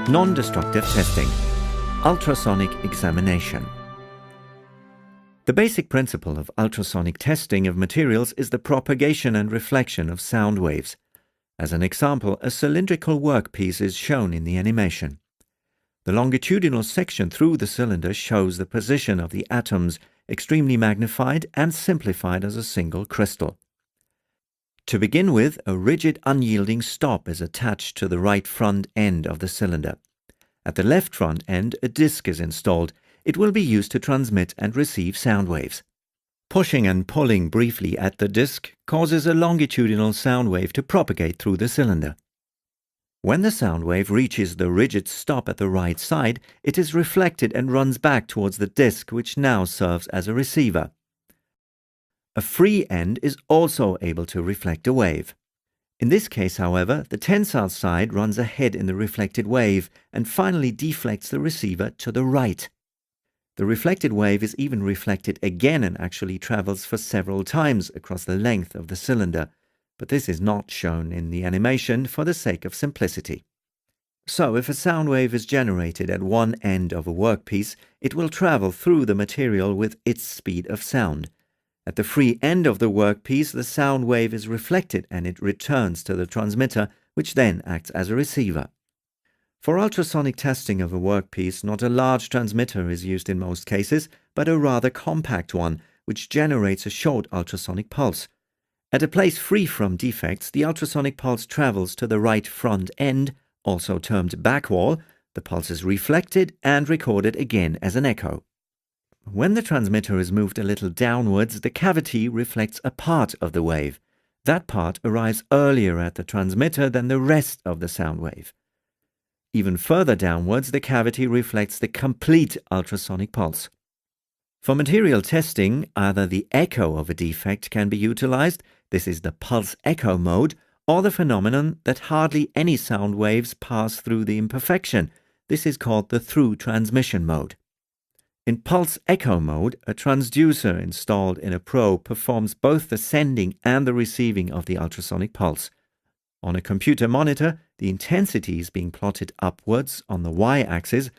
Non-destructive testing. Ultrasonic examination. The basic principle of ultrasonic testing of materials is the propagation and reflection of sound waves. As an example, a cylindrical workpiece is shown in the animation. The longitudinal section through the cylinder shows the position of the atoms, extremely magnified and simplified as a single crystal. To begin with, a rigid unyielding stop is attached to the right front end of the cylinder. At the left front end, a disc is installed. It will be used to transmit and receive sound waves. Pushing and pulling briefly at the disc causes a longitudinal sound wave to propagate through the cylinder. When the sound wave reaches the rigid stop at the right side, it is reflected and runs back towards the disc, which now serves as a receiver. A free end is also able to reflect a wave. In this case, however, the tensile side runs ahead in the reflected wave and finally deflects the receiver to the right. The reflected wave is even reflected again and actually travels for several times across the length of the cylinder, but this is not shown in the animation for the sake of simplicity. So, if a sound wave is generated at one end of a workpiece, it will travel through the material with its speed of sound. At the free end of the workpiece, the sound wave is reflected and it returns to the transmitter, which then acts as a receiver. For ultrasonic testing of a workpiece, not a large transmitter is used in most cases, but a rather compact one, which generates a short ultrasonic pulse. At a place free from defects, the ultrasonic pulse travels to the right front end, also termed back wall. The pulse is reflected and recorded again as an echo. When the transmitter is moved a little downwards, the cavity reflects a part of the wave. That part arrives earlier at the transmitter than the rest of the sound wave. Even further downwards, the cavity reflects the complete ultrasonic pulse. For material testing, either the echo of a defect can be utilized, this is the pulse echo mode, or the phenomenon that hardly any sound waves pass through the imperfection. This is called the through transmission mode. In pulse echo mode, a transducer installed in a probe performs both the sending and the receiving of the ultrasonic pulse. On a computer monitor, the intensity is being plotted upwards on the y-axis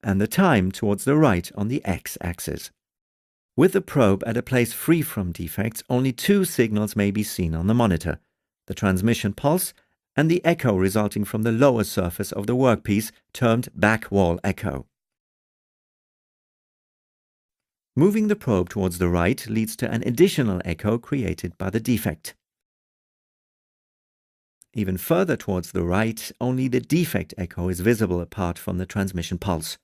and the time towards the right on the x-axis. With the probe at a place free from defects, only two signals may be seen on the monitor: the transmission pulse and the echo resulting from the lower surface of the workpiece, termed back wall echo. Moving the probe towards the right leads to an additional echo created by the defect. Even further towards the right, only the defect echo is visible apart from the transmission pulse.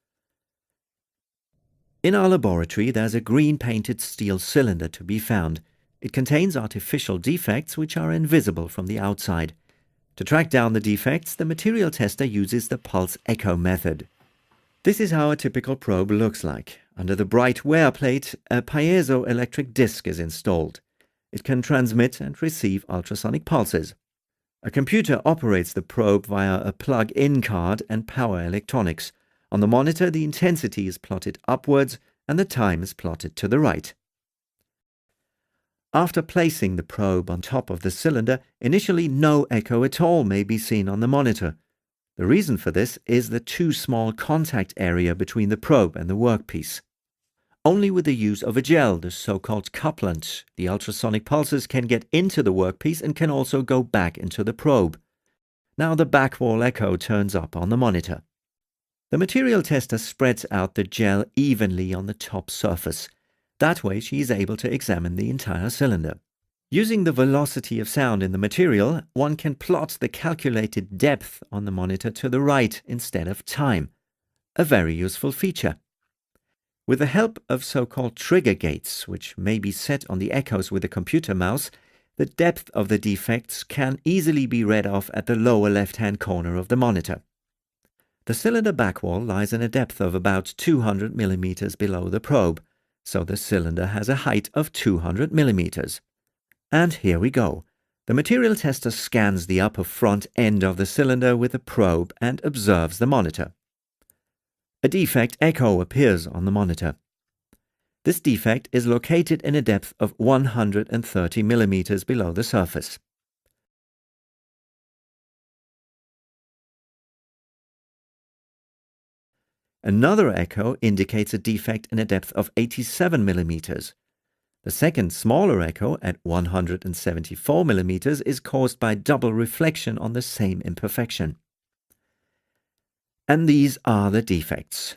In our laboratory, there's a green painted steel cylinder to be found. It contains artificial defects which are invisible from the outside. To track down the defects, the material tester uses the pulse echo method. This is how a typical probe looks like. Under the bright wear plate, a piezoelectric disc is installed. It can transmit and receive ultrasonic pulses. A computer operates the probe via a plug-in card and power electronics. On the monitor, the intensity is plotted upwards and the time is plotted to the right. After placing the probe on top of the cylinder, initially no echo at all may be seen on the monitor. The reason for this is the too small contact area between the probe and the workpiece. Only with the use of a gel, the so-called couplant, the ultrasonic pulses can get into the workpiece and can also go back into the probe. Now the back wall echo turns up on the monitor. The material tester spreads out the gel evenly on the top surface. That way she is able to examine the entire cylinder. Using the velocity of sound in the material, one can plot the calculated depth on the monitor to the right instead of time. A very useful feature. With the help of so-called trigger gates, which may be set on the echoes with a computer mouse, the depth of the defects can easily be read off at the lower left-hand corner of the monitor. The cylinder back wall lies in a depth of about 200 mm below the probe, so the cylinder has a height of 200 mm. And here we go. The material tester scans the upper front end of the cylinder with a probe and observes the monitor. A defect echo appears on the monitor. This defect is located in a depth of 130 mm below the surface. Another echo indicates a defect in a depth of 87 millimeters. The second, smaller echo at 174 millimeters is caused by double reflection on the same imperfection. And these are the defects: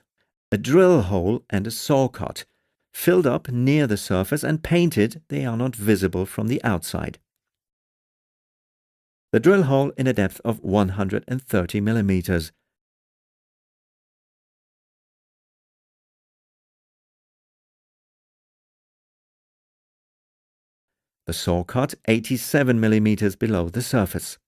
a drill hole and a saw cut. Filled up near the surface and painted, they are not visible from the outside. The drill hole in a depth of 130 millimeters. The saw cut 87 millimeters below the surface.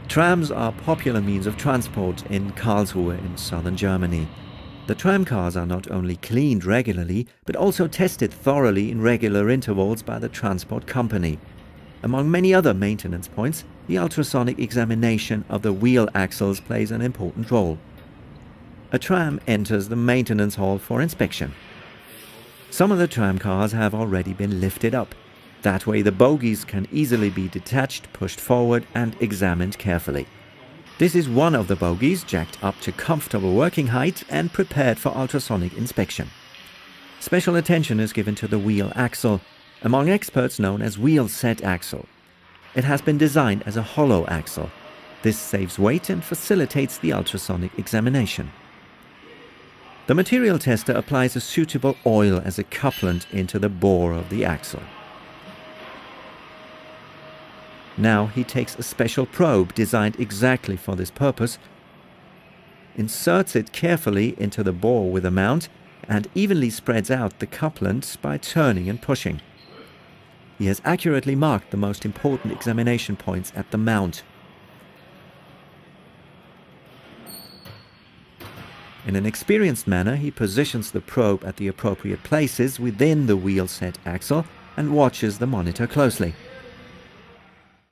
Trams are popular means of transport in Karlsruhe in southern Germany. The tram cars are not only cleaned regularly, but also tested thoroughly in regular intervals by the transport company. Among many other maintenance points, the ultrasonic examination of the wheel axles plays an important role. A tram enters the maintenance hall for inspection. Some of the tram cars have already been lifted up. That way the bogies can easily be detached, pushed forward and examined carefully. This is one of the bogies, jacked up to comfortable working height and prepared for ultrasonic inspection. Special attention is given to the wheel axle, among experts known as wheel set axle. It has been designed as a hollow axle. This saves weight and facilitates the ultrasonic examination. The material tester applies a suitable oil as a couplant into the bore of the axle. Now he takes a special probe designed exactly for this purpose, inserts it carefully into the bore with a mount, and evenly spreads out the couplant by turning and pushing. He has accurately marked the most important examination points at the mount. In an experienced manner, he positions the probe at the appropriate places within the wheel set axle and watches the monitor closely.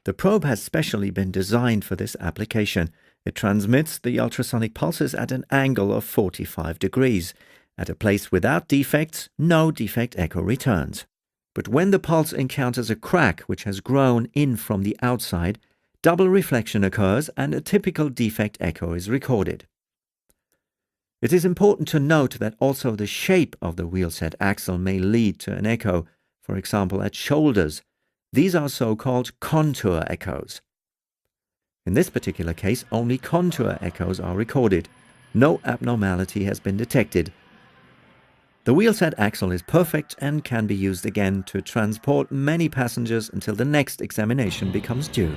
The probe has specially been designed for this application. It transmits the ultrasonic pulses at an angle of 45 degrees. At a place without defects, no defect echo returns. But when the pulse encounters a crack which has grown in from the outside, double reflection occurs and a typical defect echo is recorded. It is important to note that also the shape of the wheel set axle may lead to an echo, for example at shoulders. These are so-called contour echoes. In this particular case, only contour echoes are recorded. No abnormality has been detected. The wheel set axle is perfect and can be used again to transport many passengers until the next examination becomes due.